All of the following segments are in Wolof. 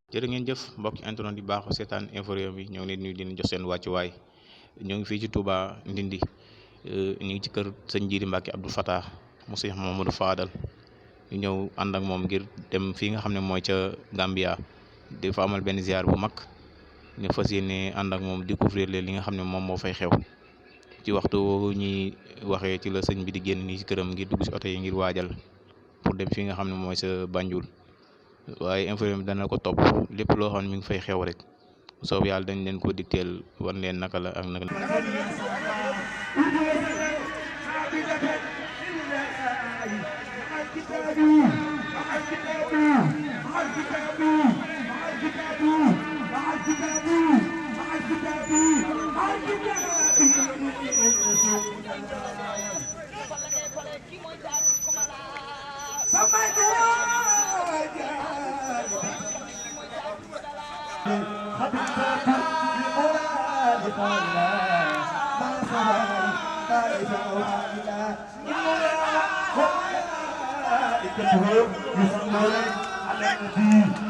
jërë ngeen jëf mbokki internet di baaxu seetaan info réew mi ñoo ngi leen nuyu di leen jox seen wàccuwaay ñoo ngi fii ci Touba Ndindi ñu ngi ci kër sëñ Jiili Mbàkke Abdou Fatah mu Seex Mamadou Fadal ñu ñëw ànd ak moom ngir dem fii nga xam ne mooy ca Gambia di fa amal benn ziar bu mag ñu fas yéene ànd ak moom découvrir leen li nga xam ne moom moo fay xew ci waxtu ñuy waxee ci la sëñ bi di génn nii ci këram ngir dugg ci oto yi ngir waajal pour dem fii nga xam ne mooy sa Banjul waaye info bi dana ko topp lépp loo xam ne mi ngi fay xew rek soob yàlla dañ leen ko digteel wan leen naka la ak naka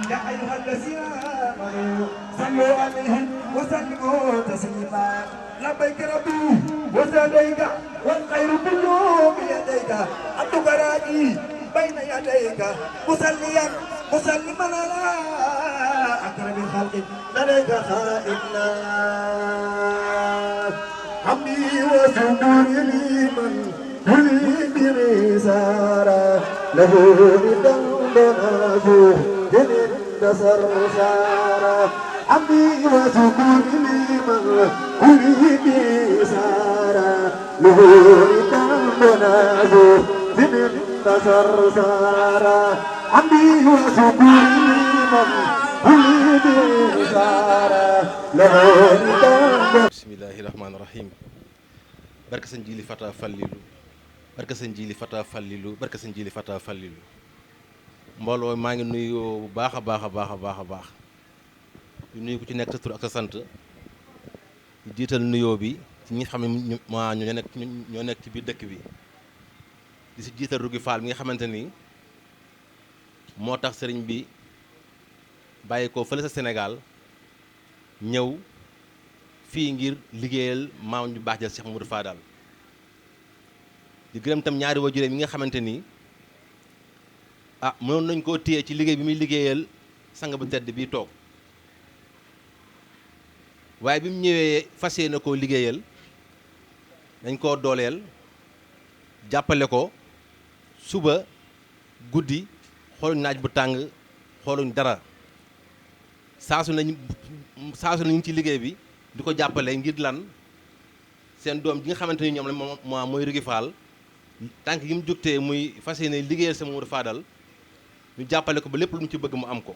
يا أيها الذين آمنوا صلوا عليه وسلموا تسليما لبيك ربي وسعديك والخير كله بيديك عبدك راجي بين يديك مسلما على أكرم الخلق لديك خائفنا حمدي وشكري لمن يريد رسالة له بدنبناه جنين سرسارة عمي وسكون لمن يريد رسالة له بدنبناه جنين سرسارة عمي وسكون لمن يريد رسالة له بدنبناه. بسم الله الرحمن الرحيم. barke sëñ Jili Fata Fallilu barke sëñ Jili Fata Fallilu barke sëñ Jili Fata Fallilu mbooloo maa ngi nuyu bu baax a baax a baax a baax a baax di nuyu ku ci nekk sa tur ak sa sant di jiital nuyoo bi ci ñi xam ne ñoo nekk ci biir dëkk bi di si jiital Rugi Fall mi nga xamante ni moo tax sëriñ bi bàyyi ko fële sa Sénégal ñëw fii ngir liggéeyal maam ñu baax jël Cheikh Mamadou Fadal di gërëm tam ñaari waajur yi nga xamante ni mënoon nañ koo téye ci liggéey bi muy liggéeyal sang bu tedd bii toog waaye bi mu ñëwee fas yéene koo liggéeyal dañ koo dooleel jàppale ko suba guddi xooluñ naaj bu tàng xooluñ dara saasu nañ ci liggéey bi di ko jàppale ngir lan seen doom ji nga xamante ni ñoom la moom mooy Rugi Fall tànk yi mu jógtee muy fas yéene liggéeyal sa Mamadou Fadal ñu jàppale ko ba lépp lu mu ci bëgg mu am ko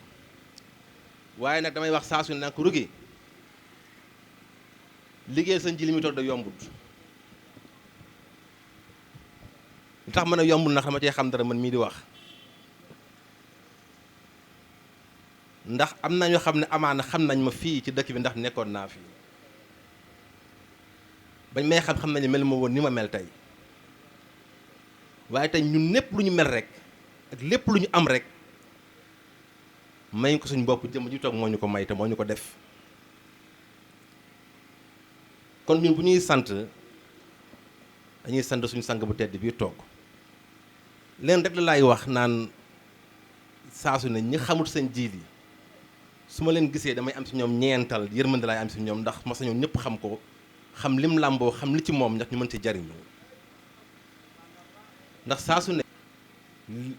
waaye nag damay wax saa su ne nag Rugi liggéeyal sa nji li muy toog da yombut li tax mën a yombul nag dama cee xam dara man mii di wax ndax am na ñoo xam ne amaana xam nañ ma fii ci dëkk bi ndax nekkoon naa fii bañ may xam nañ ne mel ma woon ni ma mel tey waaye tey ñun lépp lu ñu mel rek ak lépp lu ñu am rek may ko suñu bopp jëm ji toog moo ñu ko may te moo ñu ko def kon ñun bu ñuy sant dañuy sant suñu sang bu tedd bii toog leen rek la laay wax naan saasu ne ñi xamul seen jiil yi su ma leen gisee damay am si ñoom ñeental yërmande laay am si ñoom ndax ma sa ñoom ñëpp xam ko xam lim làmboo xam li ci moom ndax ñu mën ci jariñu ndax saa su ne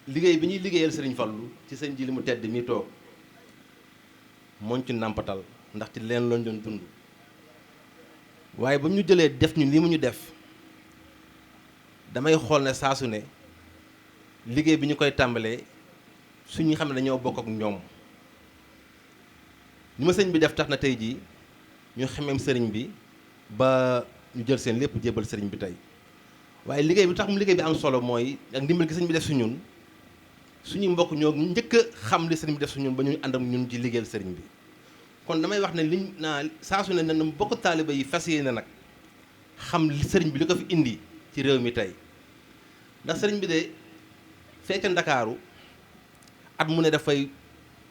liggéey bi ñuy liggéeyal Sëriñ Fallu ci seen ji li mu tedd mi toog mooñ ci nàmpatal ndax ci leen loñ doon dund waaye ba ñu jëlee def ñu li mu ñu def damay xool ne saa su ne liggéey bi ñu koy tàmbalee suñu xam ne dañoo bokk ak ñoom li ma sëñ bi def tax na tey jii ñu xemeem sëriñ bi ba ñu jël seen lépp jébal sëriñ bi tey waaye liggéey bi tax mu liggéey bi am solo mooy ak ndimbal gi sëñ bi def su ñun suñuy mbokk ñoo njëkk a xam li sëriñ bi def su ñun ba ñu ànd ak ñun ci liggéeyal sëriñ bi kon damay wax ne liñ naa saa su ne na bokk taaliba yi fas yéene nag xam li sëriñ bi li ko fi indi ci réew mi tey ndax sëriñ bi de fekk Ndakaaru at mu ne dafay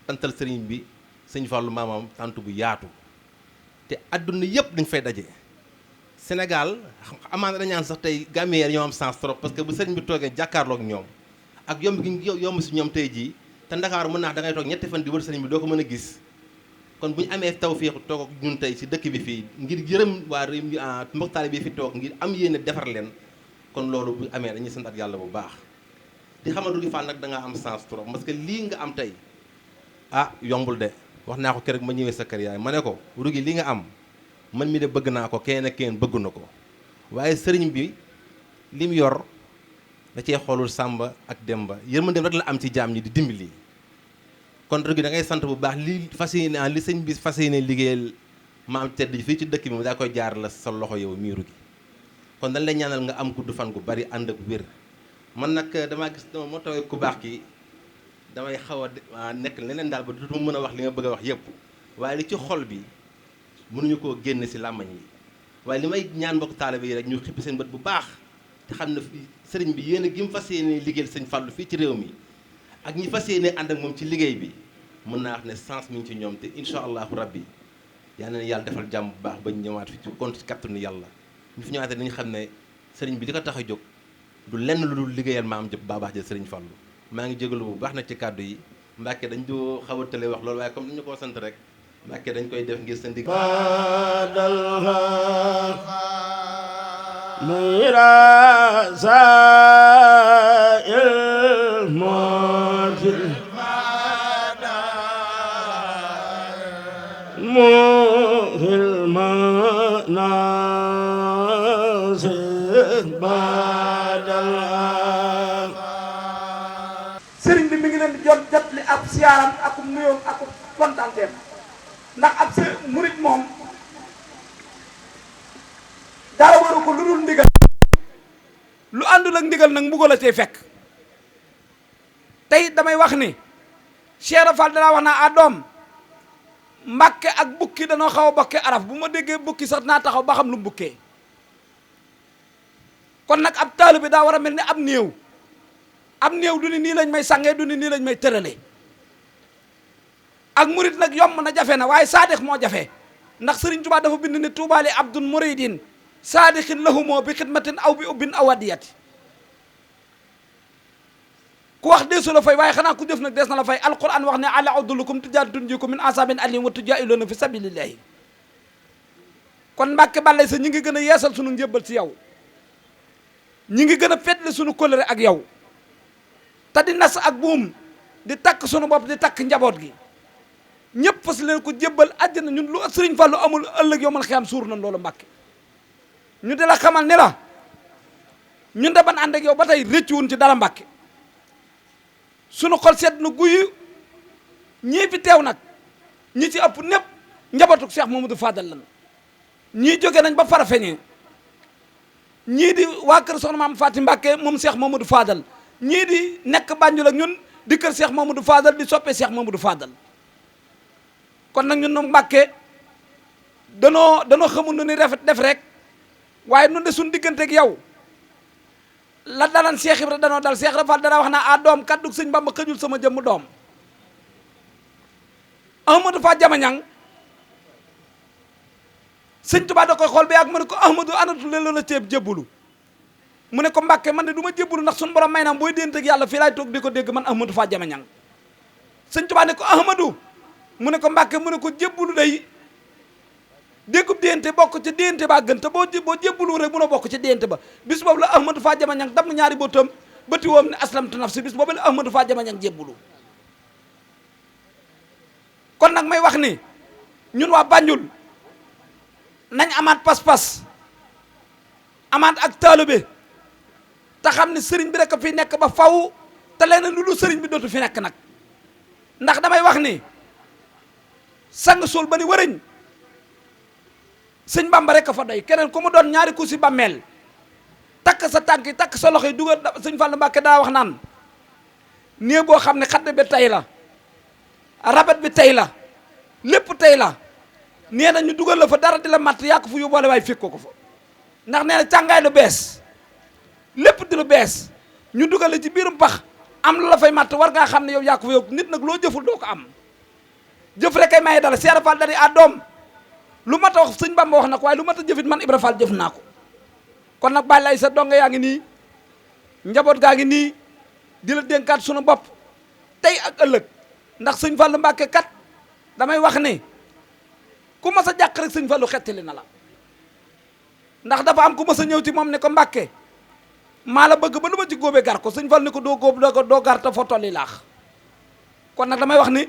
tantal sëriñ bi sëñ Fallu maamam tant bu yaatu te adduna yëpp dañ fay daje. Sénégal amaana dañu naan sax tey Gambien ñoo am sens trop parce que bu sëriñ bi toogee jàkkaarloog ñoom ak yomb gi yomb si ñoom tey jii te Ndakaaru mën naa da ngay toog ñetti fan di wër sëriñ bi doo ko mën a gis. kon bu ñu amee tawféexu toog ak ñun tey si dëkk bi fii ngir yërëm waa réew mi mbokk taalibe bi fi toog ngir am yéene defar leen kon loolu bu amee dañuy santaat yàlla bu baax di xamal Rougui Fall nag da nga am sens trop parce que lii nga am tey yombul de wax naa ko keroog ma ñëwee sa kër yaay ma ne ko Rougui li nga am man mi de bëgg naa ko kenn ak kenn bëgg na ko waaye sëriñ bi li mu yor da cee xoolul Samba ak Demba yërmandeem rek la am ci jaam ñi di dimbali. kon Rougui da ngay sant bu baax li fas yéene li sëñ bi fas yéene liggéeyal maam tedd fii ci dëkk bi daa koy jaar la sa loxo yow mii Rougui kon dañ lay ñaanal nga am gudd fan gu bari ànd ak wér man nag damaa gis moo tawee ku baax ki damay xaw a nekk leneen daal ba du mën a wax li nga bëgg a wax yëpp waaye li ci xol bi mënuñu koo génn si làmmañ yi waaye li may ñaan mbokk taalibe yi rek ñu xippi seen bët bu baax te xam ne sëriñ bi yéen a gi mu fas yéene liggéeyal sëñ Fallu fii ci réew mi ak ñi fas yéene ànd ak moom ci liggéey bi mën naa wax ne sens mi ngi ci ñoom te incha allahu rabbi yal na yàlla defal jàmm bu baax ba ñu ñëwaat fi ci compte ci kattanu yàlla ñu fi ñëwaatee dañu xam ne sëriñ bi li ko tax a jóg du lenn lu dul liggéeyal maam jëpp baa baax jël sëriñ Fallu maa ngi jégalu bu baax nag ci kàddu yi Mbàkke dañ do xaw a tële wax loolu waaye comme dañu koo sant rek Mbàkke dañ koy def ngir sa ndig sëriñ bi mi ngi leen di jot li ab siyaaram ak nuyoom ak kontaanteem ndax ab murit moom dara waru ko lu dul ndigal lu àndul ak ndigal nag mbugal a cay fekk tey damay wax ni Cheikh Rafal danaa wax naa doom Mbàkke ak bukki danoo xaw a bokke araf bu ma déggee bukki sax naa taxaw ba xam lu bukkee kon nag ab taalibe daa war a mel ni ab néew du ni nii lañ may sangee du ni nii lañ may tëralee ak murit nag yomb na jafe na waaye saadix moo jafe ndax Sëriñ Tuubaa dafa bind ne tuubaali abdun muridin saadixin lahumoo bi xidmatin aw bi ubbin aw adiyati ku wax deesu la fay waaye xanaa ku jëf nag dees na la fay alquran wax ne ala udulukum tujaaratun tunjiikum min asaabin alim wa tujaa'iluuna fi sabilillahi kon Mbàkke Bàllay sa ñi ngi gën a yeesal sunu njëbbal ci yow ñi ngi gën a fetle sunu kóllëre ak yow te di nas ak buum di takk sunu bopp di takk njaboot gi ñëpp fas leen ko jébbal àjjana ñun lu Sëriñ Fallu amul ëllëg yow man xiyam suur nañ loolu Mbàkke ñu di la xamal ni la ñun de ban ànd ak yow ba tey rëccuwun ci dara Mbàkke sunu xol sedd na guyu ñii fi teew nag ñi ci ëpp ñëpp njabootu Cheikh Mamadou Fadal lan ñii jóge nañ ba Farafeñe ñii di waa kër soxna maam Faati Mbàkke moom Cheikh Mamadou Fadal ñii di nekk Banjul ak ñun di kër Cheikh Mamadou Fadal di soppee Cheikh Mamadou Fadal kon nag ñun nag Mbàkke danoo xamul nu ni rafet def rek waaye nun de suñu digganteeg yow la dalan Cheikh Ibra danoo dal Cheikh Rafal dana wax naa doom kaddu sëñ Bamba xëjul sama jëmm doom Ahmadou Fa Jamañang sëñ Tuubaa da koy xool ba yàgg mu ne ko Ahmadou anatu le la ceeb jébbulu mu ne ko Mbàkke man de du ma jébbulu ndax suñu borom may naam booy dénteeg yàlla fii laay toog di ko dégg man Ahmadou Fa Jamañang sëñ Tuubaa ne ko Ahmadou mu ne ko Mbàkke mu ne ko jébbulu day déggub déente bokk ca déente baa gën te boo jébbulu rek mun a bokk ca déente ba bis boobu la Ahmadou Fa Jamañang dam ñaari bootam bëti woom ne aslamtu nafsi bis boobu la Ahmadou Fa Jamañang jébbulu kon nag may wax ni ñun waa Banjul nañ amaat pas-pas amaat ak taalibe te xam ne sëriñ bi rek a fi nekk ba faw te leneen lu sëriñ bi dootu fi nekk nag ndax damay wax ni sang suul ba ni wëriñ sëñ Bamba rek a fa doy keneen ku mu doon ñaari ku si bàmmeel takk sa tànk yi takk sa loxo yi dugal sëñ Fallu Mbàkke daa wax naan nee boo xam ne xadd bi tey la rabet bi tey la lépp tey la nee na ñu dugal la fa dara di la matt yaa ko fu yóbboole waaye fekk ko fa ndax nee na càngaay lu bees lépp di lu bees ñu dugale ci biirum pax am lu la fay matt war ngaa xam ne yow yaa ko fa yow nit nag loo jëful doo ko am jëf rek ay maye dala Seera Fall dari a doom lu mat a wax sëñ Bamba wax na ko waaye lu mat a jëfit man Ibra Fall jëf naa ko kon nag bàyyi lay sa donga yaa ngi nii njaboot gaa ngi nii di la dénkaat sunu bopp tey ak ëllëg ndax sëñ Fallu Mbàkke kat damay wax ne ku mas a jàq rek sëñ Fallu xettali na la ndax dafa am ku mas a ñëw ci moom ne ko Mbàkke maa la bëgg ba lu ma ci góobee gar ko sëñ Fallu ne ko doo góob doo gar te foo tolli laax kon nag damay wax ni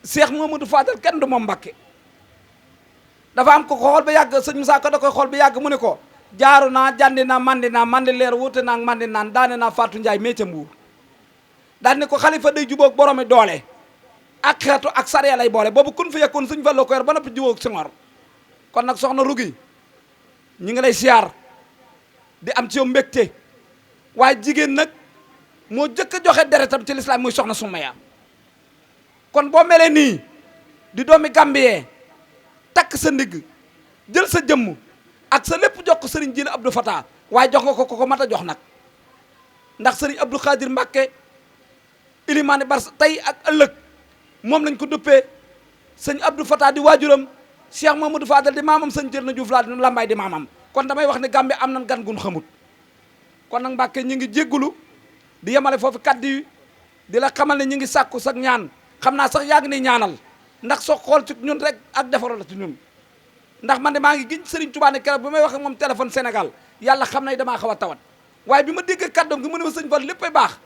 Cheikh Mamadou Fadal kenn du moom Mbàkke dafa am ko xool ba yàgg sëñ Musaa Ka da koy xool ba yàgg mu ne ko jaaru naa jàndi naa mandi leer wuute naa mandi naan daane naa Fatou Ndiaye mee ca Mbuur daal ne ko xalifa day jubóog boromi doole ak xeetu ak sariya lay boole boobu kun fi yekkoon sëñ Fallu ko yor ba noppi jubóog Senghor kon nag soxna Rugi ñi ngi lay siyaar di am ci yow mbégte waaye jigéen nag moo jëkk a joxe deretam ci lislaam muy soxna Sumaya kon boo melee nii di doomi Gambie takk sa ndigg jël sa jëmm ak sa lépp jox ko sëriñ Jili Abdou Fatah waaye jox nga ko mat a jox nag ndax sëriñ Abdou Khadir Mbàkke ilimaani bar tey ak ëllëg moom lañ ko duppee sëñ Abdou Fatah di waajuram Cheikh Mamadou Fadal di maamam sëñ Cerno Juuf Lambaay di maamam kon damay wax ne Gambie am nañ gan gun xamut kon nag Mbàkke ñi ngi jéggulu di yemale foofu kaddu yi di la xamal ne ñi ngi sàkku sax ñaan xam naa sax yaa ngi ni ñaanal ndax soo xool ci ñun rek ak defaral la ci ñun ndax man de maa ngi giñ Serigne Touba ne keroog bi may wax ak moom téléphone Sénégal yàlla xam ne damaa xaw a tawat waaye bi ma déggee kàddoom gi mu ne ma sëñ Fall léppay baax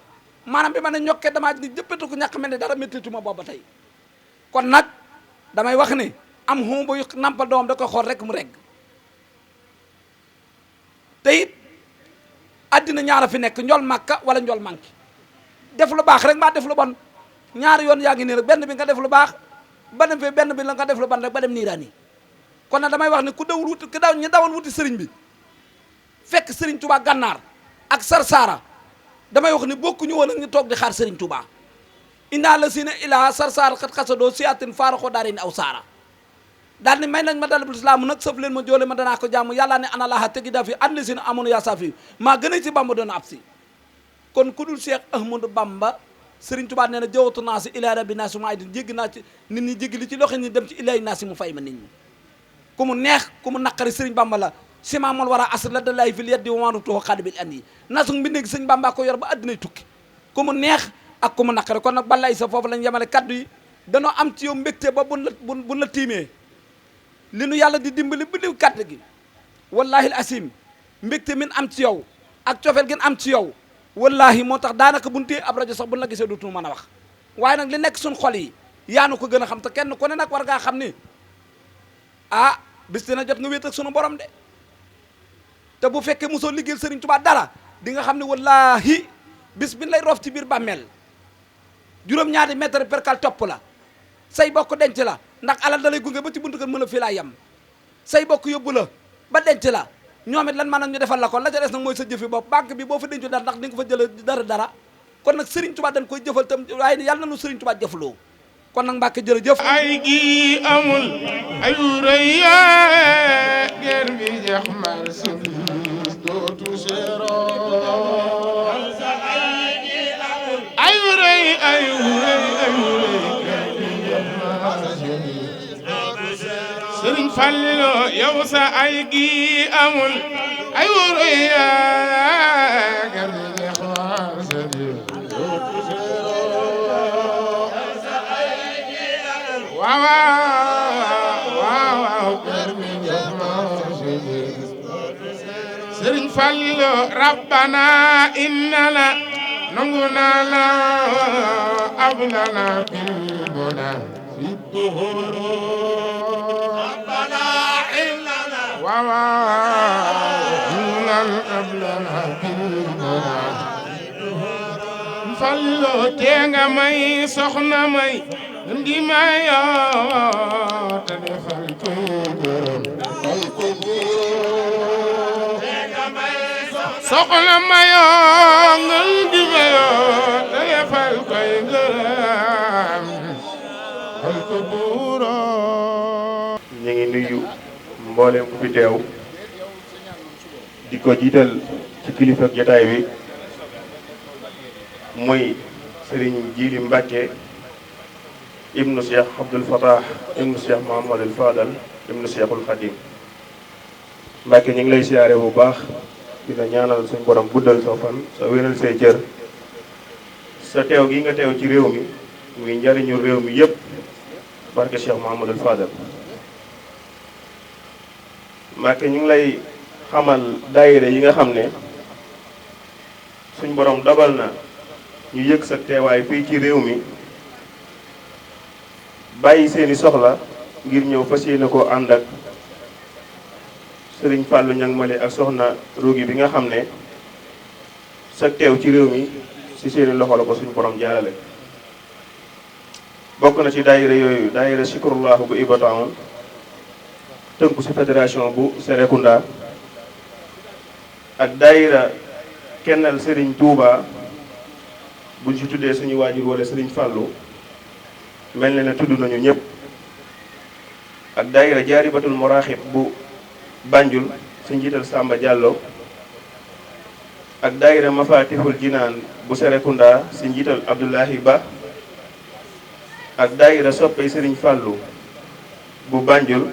maanaam bi ma ne ñokkee damaa di jëppatu ko ñàkk mel ne dara méttituma booba tey kon nag damay wax ne am xum ba yu nampal doomam da koy xool rek mu regg te it addina ñaara fi nekk njol màkka wala njol manki def lu baax rek mbaa def lu bon ñaari yoon yaa ngi nii rek benn bi nga def lu baax ba dem fi benn bi la nga def lu bon rek ba dem niiraani kon nag damay wax ne ku dawul wuti ku daw ñu dawal wuti sëriñ bi fekk sëriñ Touba gànnaar ak Sarsara damay wax ne bokkuñu woon ak ñu toog di xaar sëriñ Touba inna la sina ilaa Sarsara xat xasadoo siatin faaraxoo daari ni aw saara daal ni may nañ ma dalabul islaam nag sëf leen ma joole ma danaa ko jàmm yàllaa ne ana laaha tegi daa fi ànd si na amoon yaa safi maa gën a ci Bamba doon ab si kon ku dul Cheikh Ahmadou Bamba Sëriñ Tuubaa nee na jawatu naa si ilaa rabbi naa si ma ay din jéggi naa ci nit ñi jéggi li ci loxo ñi dem ci ilaahi naa si mu fay ma nit ñi ku mu neex ku mu naqari Sëriñ Bamba la sima mool war a asr la da lay fil yeddi wamanutoo xaadibil an yi nasu mbindéegi Sëriñ Bamba ko yor ba addinay tukki ku mu neex ak ku mu naqari kon nag balay sa foofu lañ yemale kaddu yi danoo am ci yow mbégte ba buñ la tiimee li nu yàlla di dimbali bu liw kaddu gi wallahi asim mbégte min am ci yow ak cofeel gën am ci yow wallahi moo tax daanaka buñ téye ab rajo sax buñ la gisee dootu mën a wax waaye nag li nekk suñ xol yi yaa nu ko gën a xam te kenn ku ne nag war ngaa xam ni ah bis dina jot nga wéet ak sunu borom de te bu fekkee mosoo liggéeyal Serigne Touba dara di nga xam ne wallahi bis bi lay roof ci biir bàmmeel juróom-ñaari mètre perkal topp la say bokk denc la ndax alal da lay gunge ba ci buntu kër mën a fii laa yem say bokk yóbbu la ba denc la ñoom it lan maanaam ñu defal la ko la ca des nag mooy sa jëfi bopp banque bi boo fa dencu dara ndax di nga fa jële dara kon nag Serigne Touba dañ koy jëfal tam waaye yàlla na nu Serigne Touba jëfloo kon nag Mbàkke jërëjëf ay gi amul ayu rëy ger bi jeex marchandise dootu seero ayu rëy ger bi jeex marchandise dootu seero Sëriñ Fallilu yow sa ay gi amul ayu rëy ger bi jeex marchandise dootu seero waaw Sëriñ Fallu rabbana innana nanguna la ablana bilbuna fi duhur rabbana innana waaw ablana bilbuna Fallu tenga may soxna may ndi mayo te defal ko gërëm fal ko soxna mayo ndi mayo te defal ko gërëm fal ko buuro ñu ngi nuyu mboolem ku fi teew di ko jiital ci kilifa jotaay bi muy Serigne Jili Mbacke ibnu Cheikh Abdoul Fatah ibnu Cheikh Mouhamadul Fadal ibnu Cheikhul Khadim. Mbacke ñu ngi lay siyaare bu baax di la ñaanal suñu borom guddal sa fan sa wéral say cër sa teew gi nga teew ci réew mi muy njariñu réew mi yépp barke Cheikh Mouhamadul Fadal. Mbacke ñu ngi lay xamal daayira yi nga xam ne suñ borom dogal na ñu yëg sa teewaay fii ci réew mi bàyyi seeni soxla ngir ñëw fas yéene koo ànd ak Sëriñ Fàllu Ñang Male ak soxna Rugi bi nga xam ne sa teew ci réew mi ci seeni loxo la ko suñ borom jaarale. bokk na ci daayira yooyu daayira Sikrullahu bu Iba Town tënku ci fédération bu Serekunda ak daayira kennal Serigne Touba buñ ci tuddee suñu waajur wala Serigne Fallou mel na ne tudd nañu ñëpp ak daayira Jaaribatul Muraaxib bu Banjul ci njiital Samba Diallo ak daayira Mafatihul Jinaan bu Serekunda ci njiital Abdoulahi Ba ak daayira soppey Serigne Fallou bu Banjul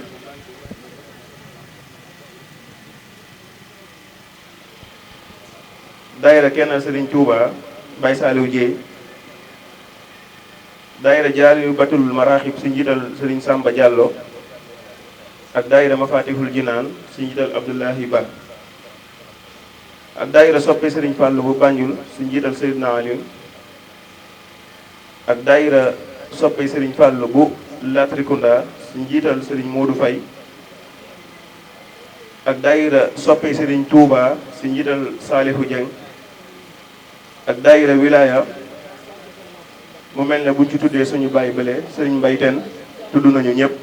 daayira kennal Serigne Touba Baye Saliou Dieye daayira Jaaribatul Muraaxib ci njiital Serigne Samba Diallo ak daayira Mafatihul Jinaan ci njiital Abdoulahi Ba ak daayira soppe Serigne Fallou bu Banjul ci njiital Seydina Aliou ak daayira soppe Serigne Fallou bu Latrikunda ci njiital Serigne Modou Faye ak daayira soppe Serigne Touba ci njiital Salihu Dieng ak daayira wilaya mu mel ne buñ ci tuddee suñu bàyyi bële Serigne Mbayteen tudd nañu ñëpp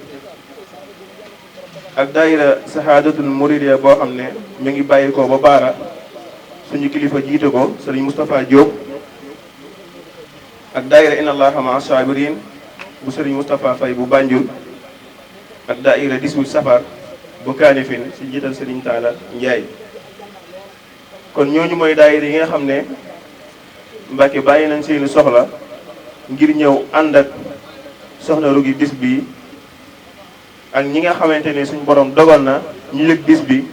ak daayira Sahadatul Mouridiya boo xam ne mi ngi bàyyi ko ba Baara suñu kilifa jiite ko Serigne Moustapha Diop ak daayira Inna Allaha ma'a sabirin bu Serigne Moustapha Faye bu Banjul ak daayira 18 safar bu Kanifing ci jiital Serigne Talla Ndiaye. kon ñooñu mooy daayira yi nga xam ne Mbacke bàyyi nañ seeni soxla ngir ñëw ànd ak soxna Rugi bis bi ak ñi nga xamante ne suñ borom dogal na ñu yëg bis bi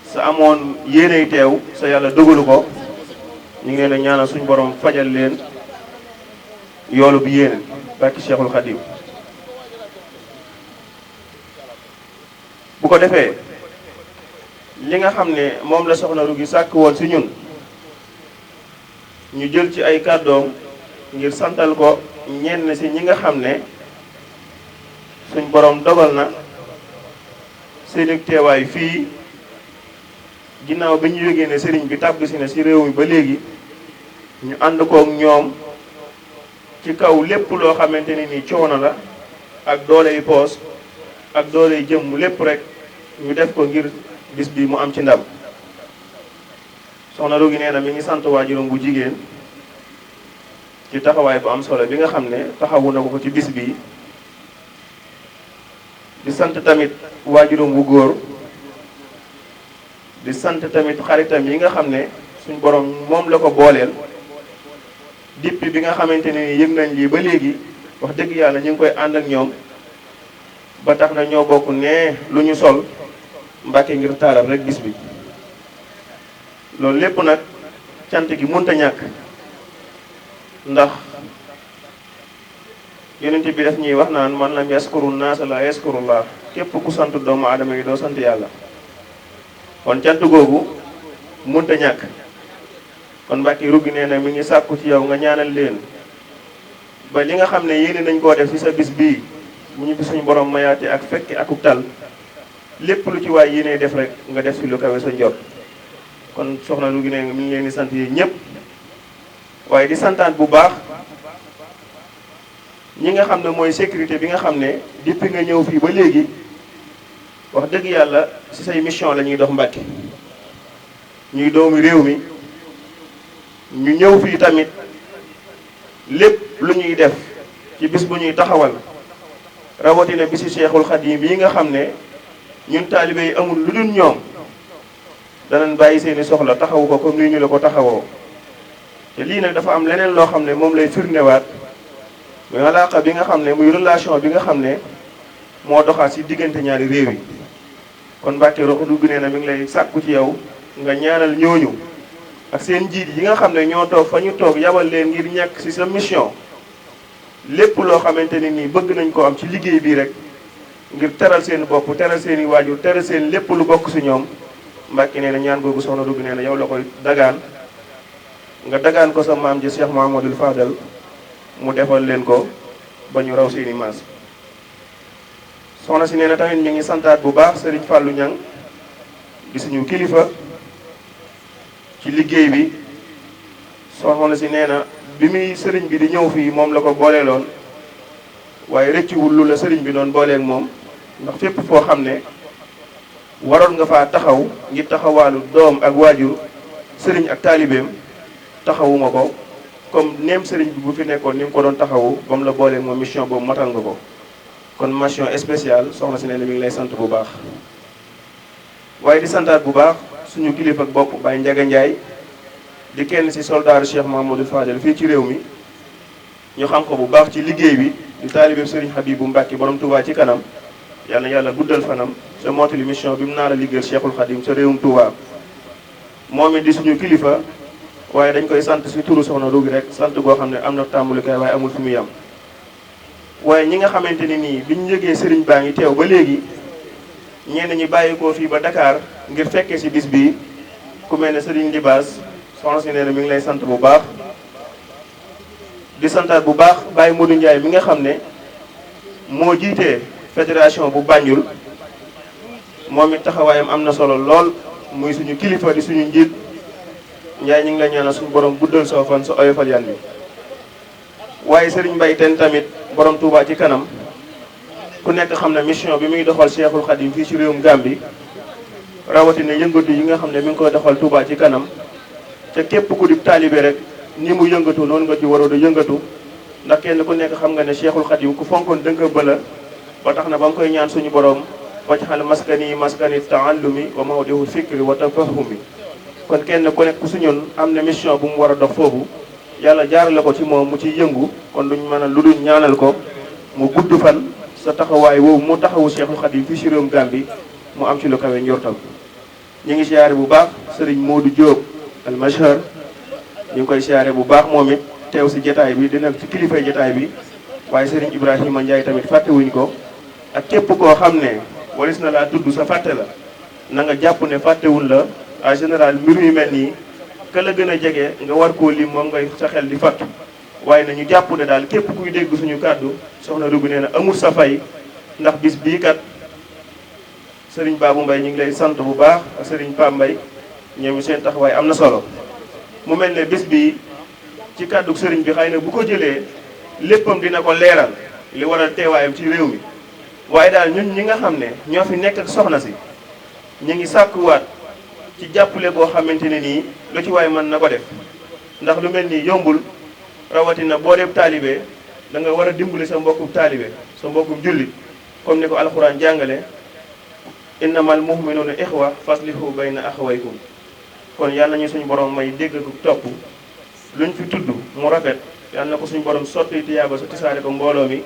sa amoon yéenay teew sa yàlla dogalu ko ñu ngi leen a ñaanal suñ borom fajal leen yoolu bi yéene barki Cheikhul Khadim. bu ko defee li nga xam ne moom la soxna Rugi sàkk woon si ñun ñu jël ci ay kàddoom ngir santal ko ñenn si ñi nga xam ne suñ borom dogal na seeni teewaay fii ginnaaw bi ñu yógee ne sëriñ bi tàbbi si ne si réew mi ba léegi ñu ànd kook ñoom ci kaw lépp loo xamante ne ni coono la ak doole yu poos ak doole yu jëmm lépp rek ñu def ko ngir bis bi mu am ci ndam. soxna Rugi nee na mi ngi sant waajuram bu jigéen ci taxawaay bu am solo bi nga xam ne taxawu na ko ci bis bi di sant tamit waajuram bu góor di sant tamit xaritam yi nga xam ne suñ borom moom la ko booleel depuis bi nga xamante ne yëg nañ lii ba léegi wax dëgg yàlla ñu ngi koy ànd ak ñoom ba tax na ñoo bokk ne lu ñu sol Mbàkke ngir taaral rek bis bi. loolu lépp nag cant gi mënta ñàkk ndax yonent bi daf ñuy wax naan man lam yaskuru naasa la yaskurullah képp ku sant doomu aadama yi doo sant yàlla. kon cant googu mënta ñàkk kon Mbacke Rugi nee na mi ngi sàkku ci yow nga ñaanal leen ba li nga xam ne yéene nañ koo def ci sa bis bii mu ñu fi suñu borom mayaate ak fekke akuk tal lépp lu ci waay yéene def rek nga def ci lu kawe sa njot. kon soxna Rugi nee mi ngi leen di sant yi ñëpp waaye di santaat bu baax ñi nga xam ne mooy sécurité bi nga xam ne depuis nga ñëw fii ba léegi wax dëgg yàlla ci say mission la ñuy dox Mbàkke ñuy doomu réew mi ñu ñëw fii tamit lépp lu ñuy def ci bis bu ñuy taxawal rawatina bisi Cheikhul Khadim yi nga xam ne ñun taalibe yi amul lu dul ñoom danañ bàyyi seeni soxla taxawu ko comme ni ñu la ko taxawoo. te lii nag dafa am leneen loo xam ne moom lay firndewaat muy alaaka bi nga xam ne muy relation bi nga xam ne moo doxaat ci diggante ñaari réew yi. kon Mbàkke Roxo dugg nee na mi ngi lay sàkku ci yow nga ñaanal ñooñu ak seen njiit yi nga xam ne ñoo toog fa ñu toog yabal leen ngir ñàkk ci sa mission lépp loo xamante ni nii bëgg nañ ko am ci liggéey bii rek ngir teral seen bopp teral seen i waajur teral seen lépp lu bokk ci ñoom Mbàkke nee na ñaan googu soxna dugg nee na yow la koy dagaan nga dagaan ko sa maam ji Cheikh Mouhamadoul Fadal mu defal leen ko ba ñu raw seeni maas. soxna si nee na tamit mi ngi santaat bu baax Serigne Fallou Niang di suñu kilifa ci liggéey bi. soxna si nee na bi muy sëriñ bi di ñëw fii moom la ko booleeloon waaye rëccuwul lu la sëriñ bi doon booleeg moom ndax fépp foo xam ne waroon nga faa taxaw ngir taxawaalu doom ak waajur sëriñ ak taalibeem taxawuma ko comme neem sëriñ bi bu fi nekkoon ni mu ko doon taxawu ba mu la booleeg moom mission boobu matal nga ko. kon mention spéciale soxna si nee na mi ngi lay sant bu baax waaye di santaat bu baax suñu kilifa ak bopp Baye Ndiaga Ndiaye di kenn ci soldaaru Cheikh Mouhamadoul Fadel fii ci réew mi ñu xam ko bu baax ci liggéey bi di taalibeem Serigne Habibou Mbacke borom Touba ci kanam yal na yàlla guddal fanam te mottali mission bi mu naar a liggéeyal Cheikhul Khadim sa réewum Touba. moom it di suñu kilifa waaye dañ koy sant ci turu soxna Rougui rek sant goo xam ne am na tàmbulikaay waaye amul fu muy yam. waaye ñi nga xamante ni nii biñ yëgee Serigne baa ngi teew ba léegi ñenn ñi bàyyi ko fii ba Dakar ngir fekkee ci bis bii ku mel ne Serigne Libaas. soxna si nee na mi ngi lay sant bu baax di santaat bu baax Baye Modou Ndiaye mi nga xam ne moo jiitee fédération bu Banjul moom it taxawaayam am na solo lool muy suñu kilifa di suñu njiit Ndiaye ñu ngi la ñaanal suñu borom guddal soo fan sa oyofal yan bi. waaye Serigne Mbaye ten tamit borom Touba ci kanam ku nekk xam ne mission bi muy doxal Cheikhul Khadim fii ci réewum Gambie rawatina yëngatu yi nga xam ne mi ngi koy doxal Touba ci kanam. te képp ku di taalibe rek ni mu yëngatu noonu nga ci waroon a yëngatu ndax kenn ku nekk xam nga ne Cheikhul Khadim ku fonkoon dënga bëla ba tax na ba mu koy ñaan suñu borom waj'al maskani taallumi wa mawdi'u fikri wa tafahumi. kon kenn ku nekk su ñun am na mission bu mu war a dox foofu yàlla jaarale ko ci moom mu ciy yëngu kon duñ mën a lu dul ñaanal ko mu gudd fan sa taxawaay woowu mu taxawu Cheikhul Khadim fii ci réewum Gambie mu am ci lu kawe njortam. ñu ngi siyaare bu baax Serigne Modou Diop al Mashhar ñu ngi koy siyaare bu baax moom it teew si jataay bi dina ci kilifay jataay bi waaye Serigne Ibrahima Ndiaye tamit fàttewuñ ko ak képp koo xam ne waris na laa tudd sa fàtte la na nga jàpp ne fàttewuñ la en général mbir yu mel nii ka la gën a jege nga war koo lim moom ngay sa xel di fàttu waaye nañu jàpp ne daal képp kuy dégg suñu kàddu soxna Rougui nee na amul sa fay ndax bis bii kat Serigne Babou Mbaye ñu ngi lay sant bu baax ak Serigne Pape Mbaye ñoom seen taxawaay am na solo mu mel ne bis bi ci kàddu sëriñ bi xëy na bu ko jëlee léppam dina ko leeral li waral teewaayam ci réew mi waaye daal ñun ñi nga xam ne ñoo fi nekk ak soxna si ñu ngi sàkkuwaat ci jàppale boo xamante ne nii lu ci waay mën na ko def ndax lu mel nii yombul rawatina boo def taalibe da nga war a dimbali sa mbokkum taalibe sa mbokkum jullit comme ni ko alxuraan jàngale innamal mu'minuuna ixwa faslihu bayna axawaykum kon yàlla nañu suñu borom may dégg ko topp luñ fi tudd mu rafet yàlla na ko suñu borom sotti tiyaaba sa tisaare ko mbooloo mi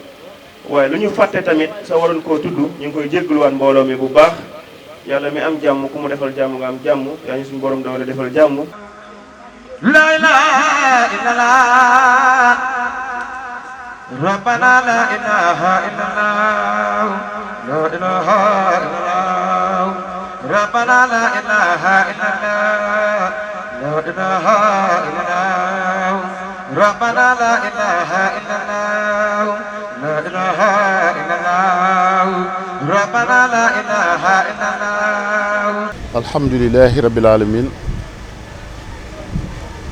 waaye lu ñu fàtte tamit sa waroon koo tudd ñu ngi koy jéggluwaat mbooloo mi bu baax yàlla mi am jàmm ku mu defal jàmm nga am jàmm yaa ñu suñu borom doole defal jàmm. La ilaha illallah rabbana la ilaha illallah la ilaha illallah rabbana la ilaha illallah la ilaha illallah rabbana la ilaha illallah la ilaha illallah rabbana la ilaha illallah. alhamdulillahi rabbil alamin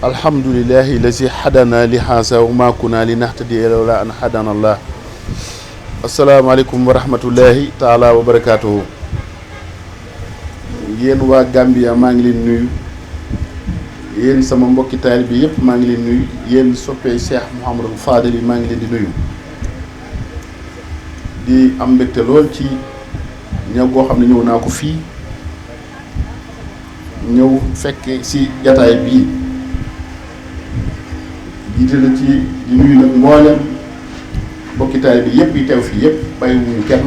alhamdulillahi lazi hadana li haza wa ma kunna linahtadiya lawla an hadana allah. asalaamaaleykum wa rahmatullahi taala wa barakaatuhu. yéen waa Gambia maa ngi leen nuyu yéen sama mbokki taalibe bi yëpp maa ngi leen nuyu yéen soppee Cheikh Mouhamadoul Fadel yi maa ngi leen di nuyu di am mbégte lool ci ñëw goo xam ne ñëw naa ko fii ñëw fekke si jataay bii jiite la ci di nuyu nag mboolem bokkitaay bi yëpp yi teew fii yëpp bàyyiwuñu kenn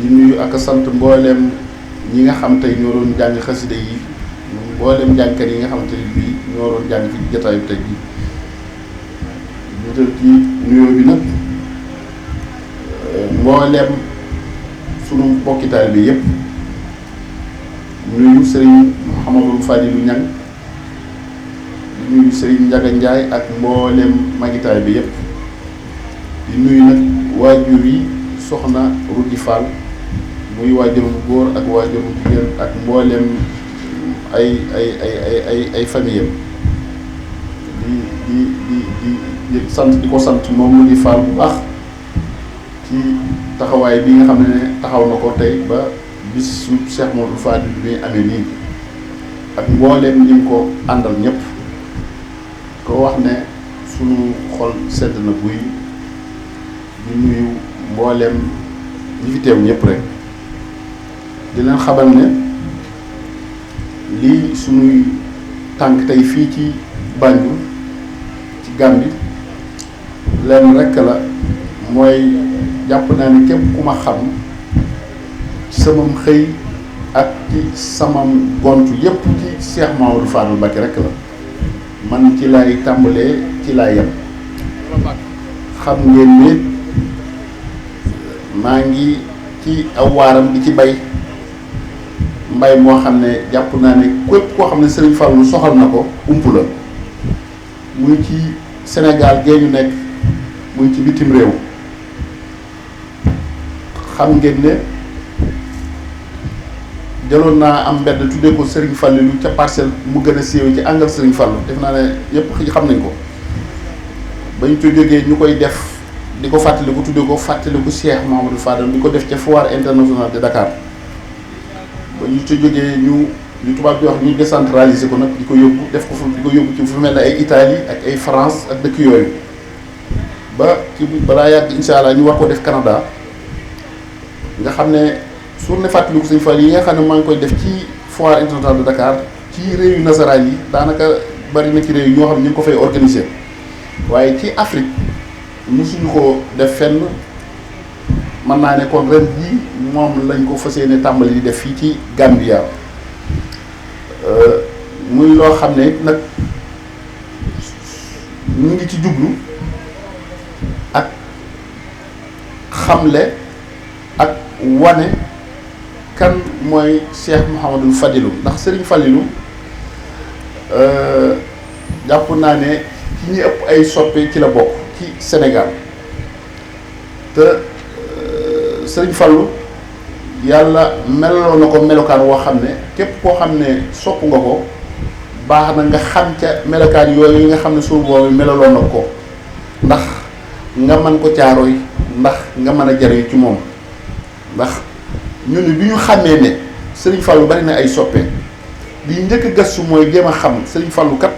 di nuyu ak sant mboolem ñi nga xam tey ñoo doon jàng xasida yi mboolem jàngkat yi nga xamante ni bii ñoo doon jàng fi jataay bi tey bii jiital ci nuyoo bi nag mboolem sunu bokkitaay bi yëpp nuyu Serigne Mouhamadou Fadilou Niang di nuyu Serigne Ndiaga Ndiaye ak mboolem magitaay bi yëpp di nuyu nag waajur yi soxna Rudi Fall muy waajurum góor ak waajurum jigéen ak mboolem ay famille di sant di ko sant moom Rudi Fall bu baax ci taxawaay bi nga xam ne taxaw na ko tey ba bis su Cheikh Modou Fadil bi amee nii ak mbooleem ñi ko àndal ñëpp ko wax ne sunu xol sedd na buy di nuyu mbooleem ñi fi teew ñëpp rek di leen xamal ne lii sunuy tànk tey fii ci Banjul ci Gambie leen rekk la mooy jàpp naa ne képp ku ma xam ci samam xëy ak ci samam gontu yépp ci Cheikh Mamadou Fadal Mbacké rekk la man ci lay tàmbalee ci lay yem xam ngeen ne maa ngi ci aw waaram di ci bay mbay moo xam ne jàpp naa ne képp koo xam ne Serigne Fallou soxal na ko ump la muy ci Sénégal gee ñu nekk muy ci bitim réew xam ngeen ne jëloon naa am mbedd tuddee ko Serigne Fallilou ca Parcelles mu gën a siiwee ci àngal Serigne Fallou def naa ne yëpp xam nañ ko ba ñu ci jógee ñu koy def di ko fàttaliku tuddee ko fàttaliku Cheikh Mamadou Fadal di ko def ca foire internationale de Dakar ba ñu ci jógee ñu tubaab di wax ñu décentraliser ko nag di ko yóbbu def ko fu di ko yóbbu ci fu mel ne ay Italie ak ay France ak dëkk yooyu ba ci balaa yàgg incha allah ñu war ko def Canada nga xam ne journée fàttaliku Sëñ Fall yi nga xam ne maa ngi koy def ci foire internationale de Dakar ci réew yu nasaraan yi daanaka bari na ci réew ñoo xam ne ñu ngi ko fay organiser waaye ci Afrique mosuñu ko def fenn mën naa ne kon ren jii moom lañ ko fas yéene tàmbali di def fii ci Gambia muy loo xam ne nag ñu ngi ci jublu ak xamle ak wane kan mooy Cheikh Mouhamadou Fadilou ndax Serigne Fallilou jàpp naa ne ci ñi ëpp ay soppe ci la bokk ci Sénégal te Serigne Fallou yàlla meloo na ko melokaan woo xam ne képp koo xam ne sopp nga ko baax na nga xam ca melokaan yooyu yi nga xam ne suñu boobu melaloo na ko ndax nga mën ko caaroy ndax nga mën a jariñ ci moom ndax ñu ne bi ñu xàmmee ne Serigne Fallou bari na ay soppe li njëkk a gëstu mooy jéem a xam Serigne Fallou kat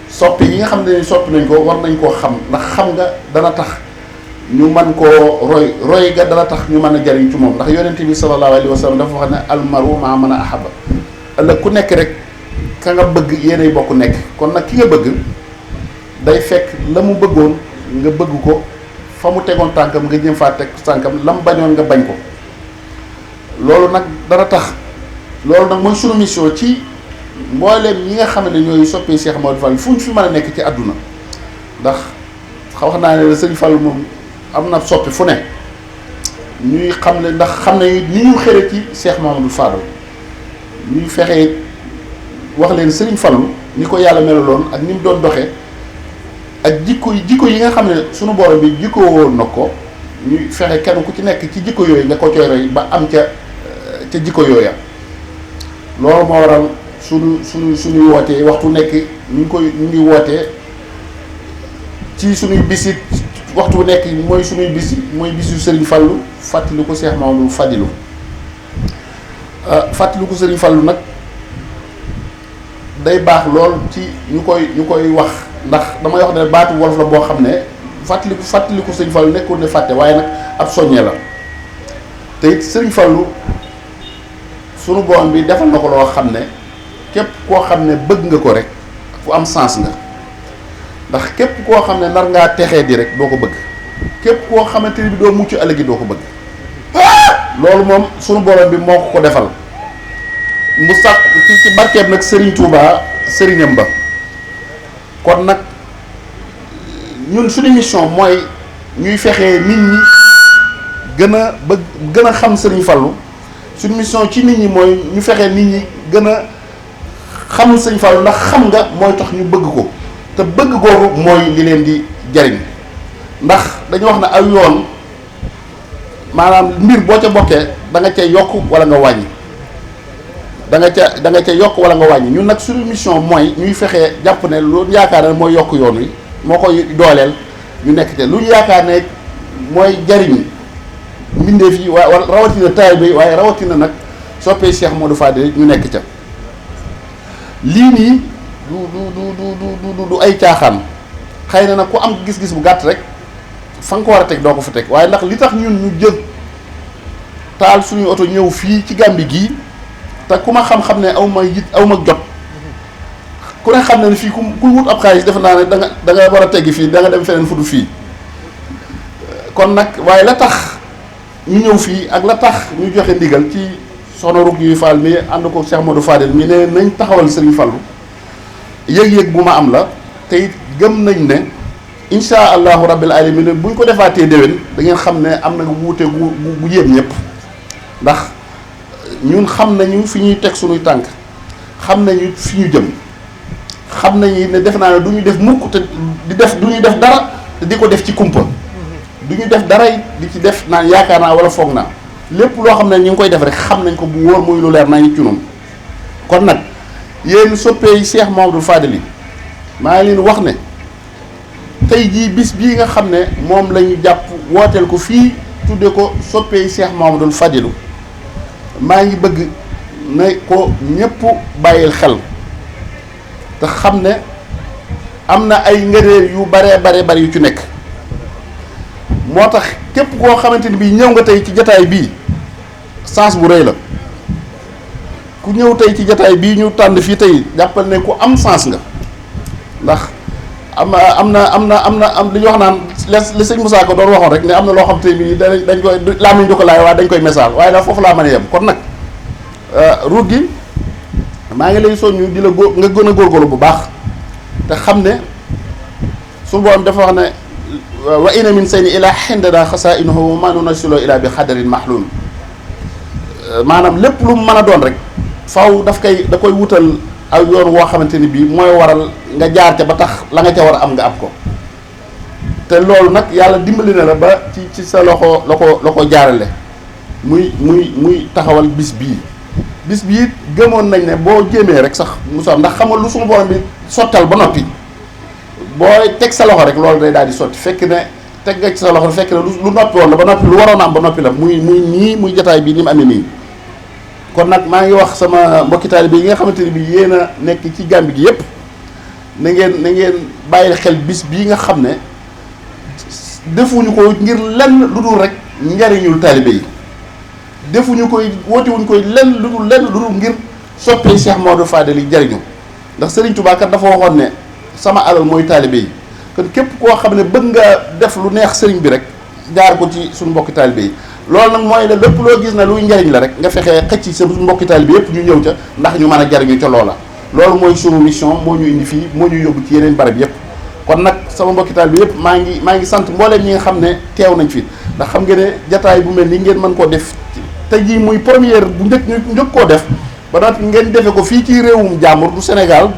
soppe yi nga xam ne soppi nañ ko war nañ koo xam ndax xam nga dana tax ñu mën koo roy ga dana tax ñu mën a jariñ ci moom ndax yonent bi sallallahu alayhi wa sallam dafa wax ne almaru maa mën a ahaba ëllëg ku nekk rek ka nga bëgg yéenay bokk nekk kon nag ki nga bëgg day fekk la mu bëggoon nga bëgg ko fa mu tegoon tànkam nga jëm faa teg tànkam la mu bañoon nga bañ ko loolu nag dana tax loolu nag mooy sunu mission ci mbooleem ñi nga xam ne ñooy soppee Cheikh Mamadou Fall fu ñu fi mën a nekk ci àdduna ndax wax naa ne la Sëñ Fall moom am na soppi fu ne ñuy xam ne ndax xam ne ni ñu xëre ci Cheikh Mamadou Fall ñuy fexe wax leen Sëriñ Fallu ni ko yàlla melaloon ak ni mu doon doxee ak jikko yi nga xam ne sunu borom bi jikko woon na ko ñuy fexe kenn ku ci nekk ci jikko yooyu nga ko coy roy ba am ca jikko yooya loolu moo waral suñuy wootee waxtu nekk ñu ngi wootee ci suñuy bisit waxtu nekk mooy suñuy mooy bisu Serigne Fallou fàttali ko Cheikh Mamadou Fadilou fàttali ko Serigne Fallou nag day baax lool ci ñu koy wax ndax damay wax ne baatu wolof la boo xam ne fàttali ko Serigne Fallou nekkul ne fàtte waaye nag ab soññee la te it Serigne Fallou sunu borom bi defal na ko loo xam ne képp koo xam ne bëgg nga ko rek fu am sens nga ndax képp koo xam ne nar ngaa texee di rek doo ko bëgg képp koo xamante ni bi doo mucc ëllëg doo ko bëgg loolu moom sunu borom bi moo ko defal mu sàkk ci barkeeb nag Serigne Touba sëriñam ba kon nag ñun suñu mission mooy ñuy fexee nit ñi gën a xam Serigne Fallou suñu mission ci nit ñi mooy ñu fexee nit ñi gën a xamul Serigne Fallou ndax xam nga mooy tax ñu bëgg ko te bëgg googu mooy li leen di jariñ ndax dañu wax ne ay yoon maanaam mbir boo ca bokkee da nga ca yokk wala nga wàññi da nga ca yokk wala nga wàññi ñun nag suñu mission mooy ñuy fexee jàpp ne lu yaakaar ne mooy yokk yoon wi moo koy dooleel ñu nekk te lu ñu yaakaar ne mooy jariñ mbindeef yi waaye rawatina taalibe yi waaye rawatina nag soppee Cheikh Modou Fadel ñu nekk ca lii nii du ay caaxaan xëy na nag ku am gis-gis bu gàtt rek fa nga ko war a teg doo ko fa teg waaye ndax li tax ñun ñu jël taal suñuy oto ñëw fii ci Gàmbi gii te ku ma xam-xam ne aw ma jot ku ne xam ne fii ku wut ab xaalis defe naa ne da nga war a teggi fii da nga dem feneen fudu fii kon nag waaye la tax ñu ñëw fii ak la tax ñu joxe ndigal ci soxna Ruk yuy Fall mi ànd ko Cheikh Modou Fadel mi ne nañ taxawal Serigne Fallou yëg-yëg bu ma am la te it gëm nañ ne insha allahu rabbil alamin buñ ko defaatee déwén da ngeen xam ne am na wuute gu yéem ñëpp ndax ñun xam nañu fi ñuy teg suñuy tànk xam nañu fi ñu jëm xam nañu ne def naa ne du ñu def mukk te du ñu def dara te di ko def ci kumpa du ñu def dara di ci def naan yaakaar naa wala foog naa lépp loo xam ne ñu ngi koy def rek xam nañ ko bu wóor muy lu leer naa ñu ci noonu kon nag yéen soppee Cheikh Mamadou Fadel yi maa ngi leen wax ne tey jii bis bii nga xam ne moom la ñu jàpp wooteel ko fii tudde ko soppee Cheikh Mamadou Fadelu maa ngi bëgg na ko ñëpp bàyyil xel te xam ne am na ay ngëneel yu bare yu ci nekk moo tax képp koo xamante ni bii ñëw nga tey ci jataay bii sens bu rëy la ku ñëw tey ci jataay bii ñu tànn fii tey jàppal ne ku am sens nga ndax am li ñu wax naan li sëñ Moussa ko doon waxoon rek ne am na loo xam te bii dañ koy laamiñ du ko laay waaye dañ koy message waaye daal foofu laa mën a yem kon nag ruut gi maa ngi lay soññu di la nga gën a góorgóorlu bu baax te xam ne su borom dafa wax ne wa inna min sayni ila xindana xasainuhu wa ma nunasilu ila bi xadarin mahlum maanaam lépp lu mu mën a doon rek faw da koy wutal aw yoon woo xamante ni bii mooy waral nga jaar ca ba tax la nga ca war a am nga am ko te loolu nag yàlla dimbali na la ba ci sa loxo la ko jaarale muy taxawal bis bii gëmoon nañ ne boo jéemee rek sax mu sotti ndax xam nga lu suñu borom bi sottal ba noppi booy teg sa loxo rek loolu day daal di sotti fekk ne teg nga ci sa loxo fekk ne lu noppi woon la ba noppi lu waroon a am ba noppi la muy jotaay bii ni mu amee nii. kon nag maa ngi wax sama mbokki taalibe yi nga xamante ni bii yéen a nekk ci Gàmbi gi yépp na ngeen bàyyi xel bis bii nga xam ne defuñu ko ngir lenn lu dul rek njariñul taalibe yi defuñu koy wootewuñu koy lenn lu dul ngir soppee Cheikh Modou Fadel yi jariñu ndax Serigne Touba kat dafa waxoon ne sama alal mooy taalibe yi kon képp koo xam ne bëgg nga def lu neex Serigne bi rek jaar ko ci suñu mbokki taalibe yi loolu nag mooy ne lépp loo gis ne luy njariñ la rek nga fexee xëcc sa mbokki taalibe yépp ñu ñëw ca ndax ñu mën a jariñu ca loola loolu mooy sunu mission moo ñu indi fii moo ñu yóbbu ci yeneen barab yépp kon nag sama mbokki taalibe yépp maa ngi sant mbooleem ñi nga xam ne teew nañ fi ndax xam nga ne jataay bu mel ni ngeen mën koo def te jii muy première bu njëkk koo def ba noppi ngeen defe ko fii ci réewum jàmbur du Sénégal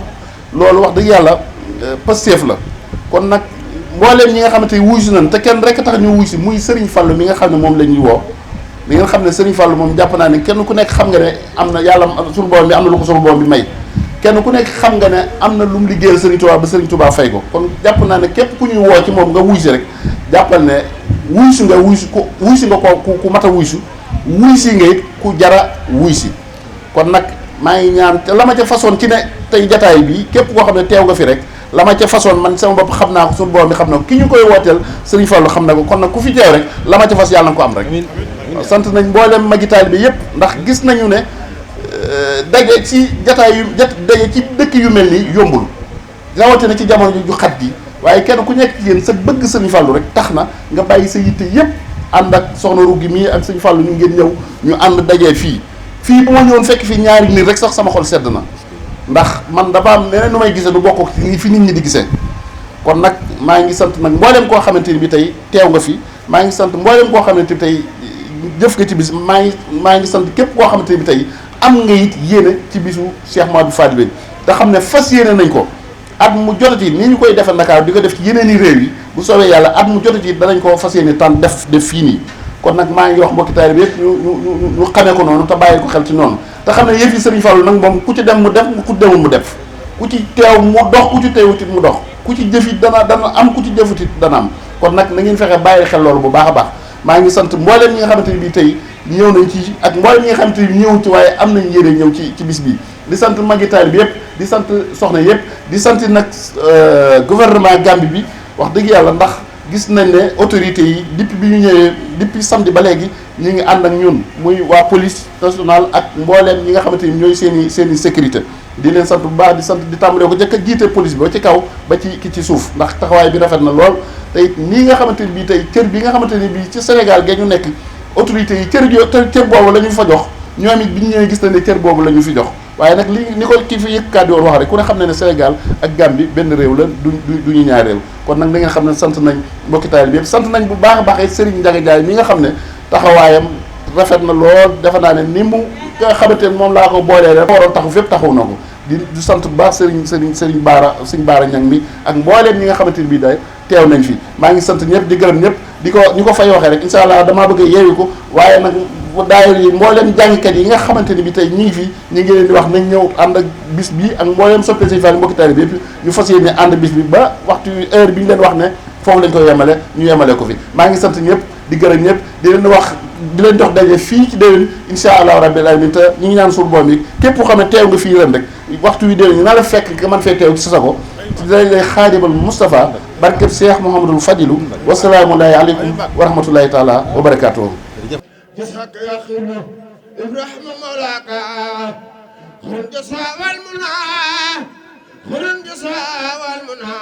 loolu wax dëgg yàlla Pastef la kon nag mbooleem ñi nga xamante ni wuy si nañ te kenn rek tax ñu wuy si muy Serigne Fallou mi nga xam ne moom la ñuy woo li ngeen xam ne Serigne Fallou moom jàpp naa ne kenn ku nekk xam nga ne am na yàlla suñu borom bi am na lu ko suñu borom bi may kenn ku nekk xam nga ne am na lu mu liggéeyal Serigne Touba ba Serigne Touba fay ko kon jàpp naa ne képp ku ñuy woo ci moom nga wuy si rek jàppal ne wuy si nga ku mat a wuy si nga it ku jara wuy si kon nag maa ngi ñaan te la ma ca façon ci ne tey jataay bi képp koo xam ne teew nga fi rek la ma ca façon man sama bopp xam naa ko suñu borom bi xam na ko ki ñu koy wooteel Serigne Fallou xam na ko kon nag ku fi teew rek la ma ca fas yàlla na ko am rek sant nañ mboolem magi taalibe bi yépp ndax gis nañu ne daje ci daje ci dëkk yu mel nii yombul rawatina ci jamono ju xat gi waaye kenn ku nekk ci yéen sa bëgg sëñ Fallou rek tax na nga bàyyi sa yitte yëpp ànd ak soxna Rugi mii ak sëñ Fallou ñu ngeen ñëw ñu ànd dajee fii bu ma ñëwoon fekk fii ñaari nit rek sax sama xol sedd na ndax man dafa am neneen nu may gisee du bokk fi nit ñi di gisee kon nag maa ngi sant nag mboolem koo xamante ni bi tey teew nga fi maa ngi sant mboolem koo xamante ni tey jëf nga ci bis maa ngi sant képp koo xamante ni bi tey am nga it yéene ci bisu Cheikh Mouhamadou Fadilou te xam ne fas yéene nañ ko at mu jotati ni ñu koy defee Ndakaaru di ko def ci yeneen i réew yi bu soobee yàlla at mu jotati danañ ko fas yéene tànn def fii nii kon nag maa ngi wax mbokki taalibe bi yëpp ñu xamee ko noonu te bàyyi ko xel ci noonu te xam ne yëf yi Serigne Fallou nag moom ku ci dem mu def ku demul mu def ku ci teew mu dox ku ci teewutit mu dox ku ci jëfit dana am ku ci jëfutit dana am kon nag na ngeen fexe bàyyi xel loolu bu baax a baax maa ngi sant mbooleem ñi nga xamante ni bii tey ñëw nañ ci ak mbooleem ñi nga xamante ni ñëw ci waaye am nañ yére ñëw ci bis bi di sant magi taalibe bi yëpp di sant soxna yëpp di sant nag gouvernement Gambie bi wax dëgg yàlla ndax gis nañ ne autorités yi depuis bi ñu ñëwee depuis samedi ba léegi ñu ngi ànd ak ñun muy waa police nationale ak mbooleem ñi nga xamante ni ñooy seen i sécurité di leen sant bu baax di sant di tàmbalee ko jëkk a jiite police bi ba ci kaw ba ci ki ci suuf ndax taxawaay bi rafet na lool te it nii nga xamante ni bii tey cër bi nga xamante ni bii ci Sénégal ge ñu nekk autorités yi cër boobu la ñu fa jox ñoom it bi ñu ñëwee gis na ne cër boobu la ñu fi jox waaye nag ni ko kii fi yëkk kàddu woon wax rek ku ne xam ne ne Sénégal ak Gambie benn réew la du ñu ñaar réew kon nag da ngeen xam ne sant nañ mbokki taalibe bi yëpp sant nañ bu baax a baax it Serigne Ndiaga Ndiaye mi nga xam ne taxawaayam rafet na lool defe naa ne ni mu nga xamante ne moom laa ko boolee rek waroon taxu fépp taxaw na ko di sant bu baax Serigne Baara Ñang mi ak mbooleem ñi nga xamante ni bii day teew nañ fi maa ngi sant ñëpp di gërëm ñëpp di ko ñu ko fay waxee rek incha allah damaa bëgg a yeewi ko waaye nag daayira yi mbooleem jàngkat yi nga xamante ni bi tey ñi ngi fi ñu ngi leen di wax nañ ñëw ànd ak bis bi ak mbooleem soppe Sëñ Fall mbokki taalibe bi yëpp ñu fas yéene ànd bis bi ba waxtu heure bi ñu leen wax ne foofu lañ koy yemale ñu yemale ko fi maa ngi sant ñëpp di gërëm ñëpp di leen jox daje fii ci déwén insha allah rabbil alamin te ñu ngi ñaan suur boom yi képp koo xam ne teew nga fii ren rek waxtu wi déwén ñu na la fekk nga mën fee teew ci sa ko ci lay xaadimal Moustapha barkeb Cheikh Mouhamadul Fadilou wasalaamullahi aleykum wa rahmatullahi taala wa barakatuhu جزاك يا خير إبراهيم مولاك خير الجزاء والمنى خير الجزاء والمنى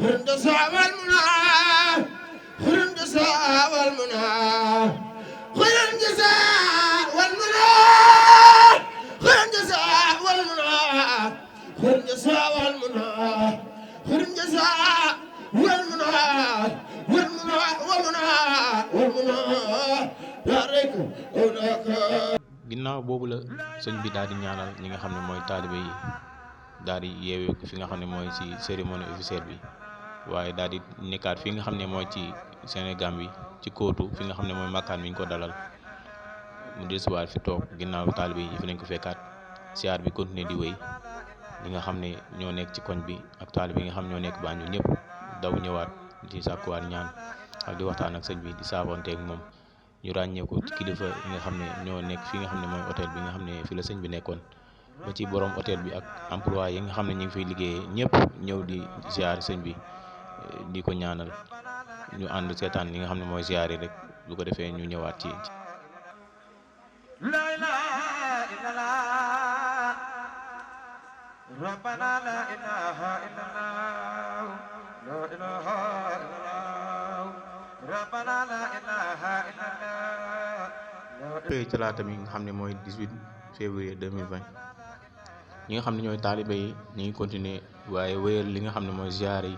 خير الجزاء والمنى خير الجزاء والمنى خير الجزاء والمنى خير الجزاء والمنى خير الجزاء والمنى خير الجزاء والمنى ginnaaw boobu la sëñ bi daal di ñaanal ñi nga xam ne mooy taalibe yi daal di yeewee fi nga xam ne mooy ci cérémonie officielle bi waaye daal di nekkaat fi nga xam ne mooy ci Sénégal bi ci kóotu fi nga xam ne mooy makkaan mi ñu ko dalal mu desuwaat fi toog ginnaaw taalibe yi fi lañ ko fekkaat siyaar bi continuer di wéy ñi nga xam ne ñoo nekk ci koñ bi ak taalibe yi nga xam ñoo nekk Banjul ñëpp daw ñëwaat di sàkkuwaat ñaan ak di waxtaan ak sëñ bi di saabonteeg moom ñu ràññeeku ci kilifa yi nga xam ne ñoo nekk fi nga xam ne mooy hôtel bi nga xam ne fi la sëñ bi nekkoon ba ci borom hôtel bi ak emploi yi nga xam ne ñu ngi fiy liggéeyee ñëpp ñëw di ziar sëñ bi di ko ñaanal ñu ànd seetaan li nga xam ne mooy ziar yi rek bu ko defee ñu ñëwaat ci la ilaha illallah rabbana la ilaha illallah la ilaha illallah rabbana la ilaha illallah tey talaata bi nga xam ne mooy 18 février 2020 ñi nga xam ne ñooy taalibe yi ñu ngi continuer waaye wéyal li nga xam ne mooy ziar yi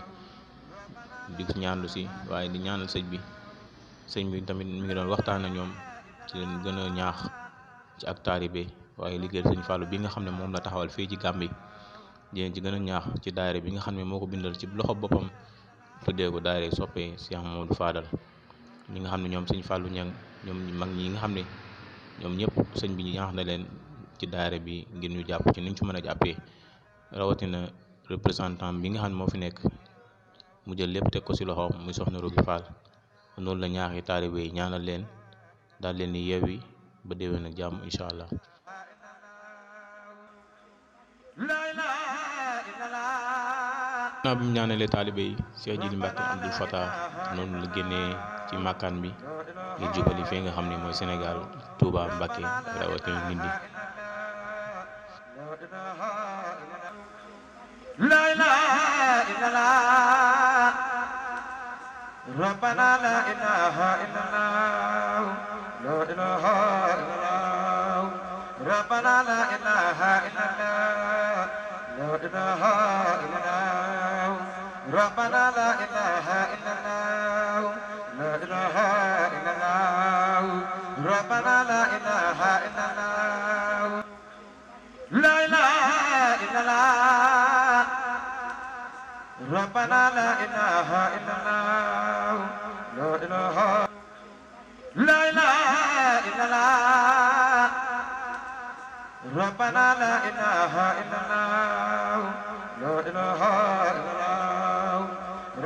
di ñaanlu si waaye di ñaanal sëñ bi tamit mi ngi doon waxtaan ak ñoom ci leen gën a ñaax ci ak taalibe waaye liggéeyal sëñ Fallou bi nga xam ne moom la taxawal fii ci Gambie di leen ci gën a ñaax ci daayira bi nga xam ne moo ko bindal ci loxo boppam tuddee ko daayira soppee Cheikh Mamadou Fadal ñi nga xam ne ñoom sëñ Fallou ñang ñoom mag ñi nga xam ne ñoom ñëpp sëñ bi ñaax na leen ci daayira bi ngir ñu jàpp ci niñ ci mën a jàppee rawatina représentant bi nga xam ne moo fi nekk mu jël lépp teg ko ci loxoom muy soxna Rogi Fall noonu la ñaaxi taalibe yi ñaanal leen daal leen di yeewi ba déwén ak jàmm incha allah. ginnaaw bi mu ñaanalee taalibe yi Cheikh Jili Mbacke Abdoul Fatah noonu la génnee ci màkkaan bi ngir jubali fee nga xam ne mooy Sénégal Touba Mbacke rawatina Ndindi لا إله إلا الله ربنا لا إله إلا الله لا إله إلا الله ربنا لا إله إلا الله لا إله إلا الله ربنا لا إله إلا الله لا إله إلا الله ربنا لا إله إلا الله لا إله إلا الله ربنا لا إله إلا الله لا إله لا إله إلا الله ربنا لا إله إلا الله لا إله إلا الله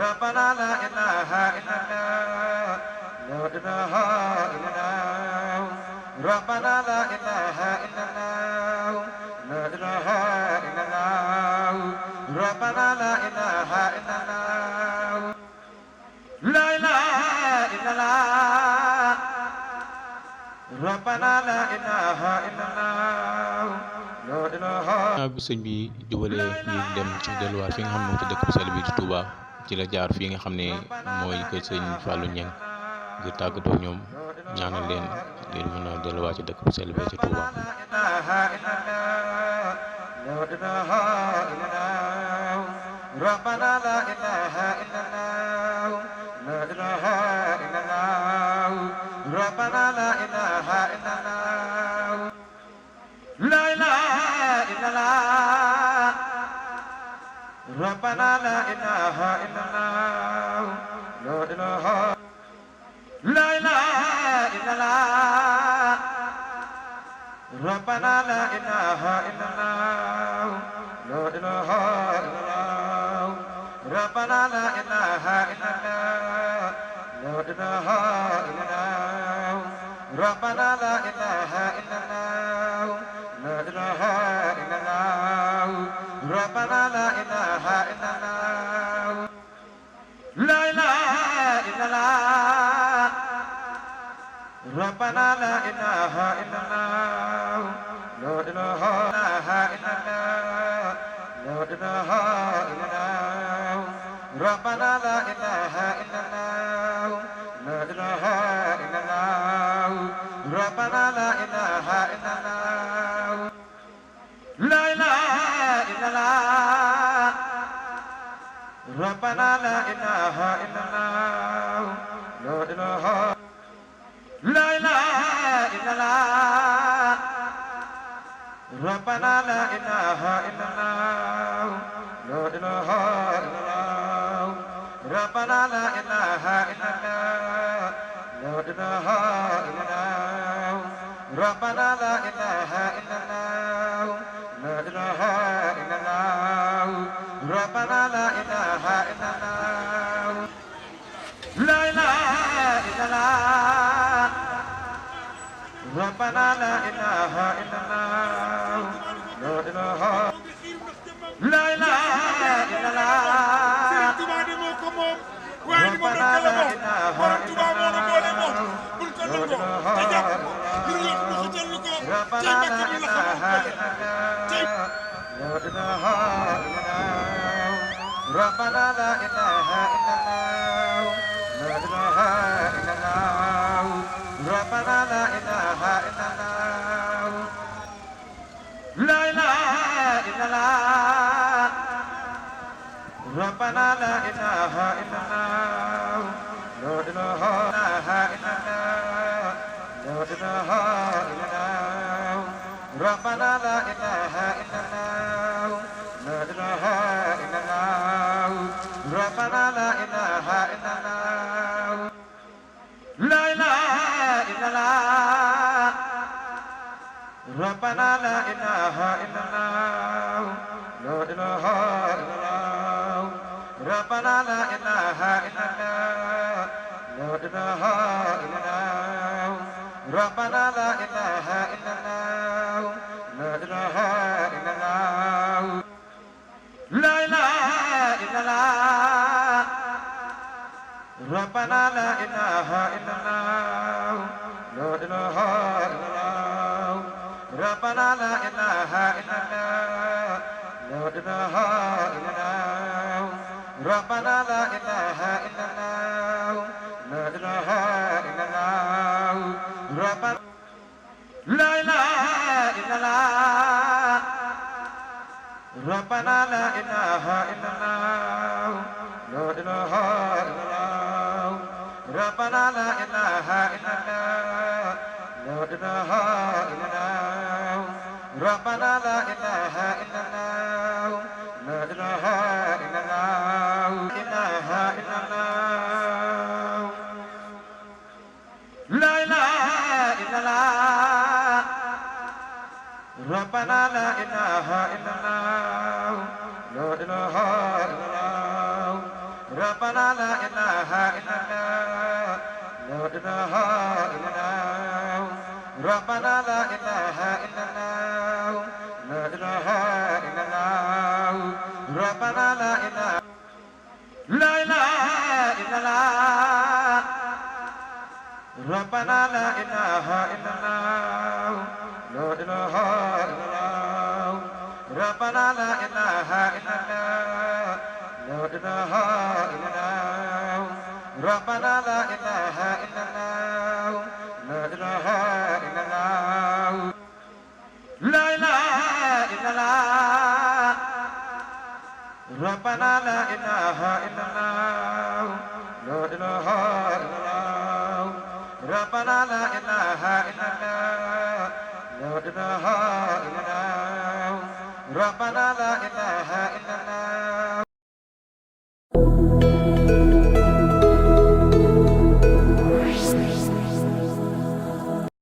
ربنا لا إله إلا الله لا إله إلا الله ربنا لا إله إلا الله لا إله إلا الله ربنا لا إله إلا الله لا إله إلا الله ربنا لا إله إلا الله لا إله. bi sëñ bi jubalee ñu dem ci delluwaat fi nga xam ne moo ci dëkk bu sell bi di Touba ci la jaar fii nga xam ne mooy kër sëñ Fallou Niang ngir tàggatoo ñoom ñaanal leen ngir mën a delluwaat ci dëkk bu sell bi ci Touba. ربنا لا إله إلا الله لا إله إلا الله ربنا لا إله إلا الله لا إله إلا الله ربنا لا إله إلا الله لا إله لا إله إلا الله ربنا لا إله إلا الله لا إله إلا الله ربنا لا إله إلا الله لا إله إلا الله ربنا لا إله إلا الله لا إله إلا الله ربنا لا إله إلا الله لا إله إلا الله ربنا لا إله إلا الله لا إله إلا الله لا إله إلا الله ربنا لا إله إلا الله لا إله إلا الله ربنا لا إله إلا الله لا إله إلا الله ربنا لا إله إلا الله لا إله لا إله إلا الله ربنا لا إله إلا الله لا إله إلا الله ربنا لا إله إلا الله لا إله إلا الله ربنا لا إله إلا الله لا إله إلا الله ربنا لا إله إلا الله لا إله إلا الله ربنا لا إله إلا الله لا إله لا إله إلا الله ربنا لا إله إلا الله ربنا لا إله إلا الله لا إله إلا الله ربنا لا إله إلا الله لا إله إلا الله ربنا لا إله إلا الله لا إله إلا الله ربنا لا إله إلا الله لا إله إلا الله لا إله إلا الله ربنا لا إله إلا الله لا إله إلا الله ربنا لا إله إلا الله لا إله إلا الله ربنا لا إله إلا الله لا إله إلا الله ربنا لا إله إلا الله لا إله إلا الله ربنا لا إله إلا الله لا إله إلا الله لا إله إلا الله ربنا لا إله إلا الله لا إله إلا الله ربنا لا إله إلا الله إله إلا الله ربنا لا إله إلا الله لا إله إلا الله ربنا لا إله إلا الله ربنا لا إله إلا الله لا إله إلا الله ربنا لا إله إلا الله لا إله إلا الله ربنا لا إله إلا الله لا إله إلا الله إله إلا الله لا إله إلا الله ربنا لا إله إلا الله لا إله إلا الله ربنا لا إله إلا الله لا إله إلا الله ربنا لا إله إلا الله لا إله إلا الله ربنا لا إله لا إله إلا الله ربنا لا إله إلا الله لا إله إلا الله ربنا لا إله إلا الله لا إله إلا الله ربنا لا إله إلا الله لا إله إلا الله لا إله إلا الله ربنا لا إله إلا الله لا إله إلا الله ربنا لا إله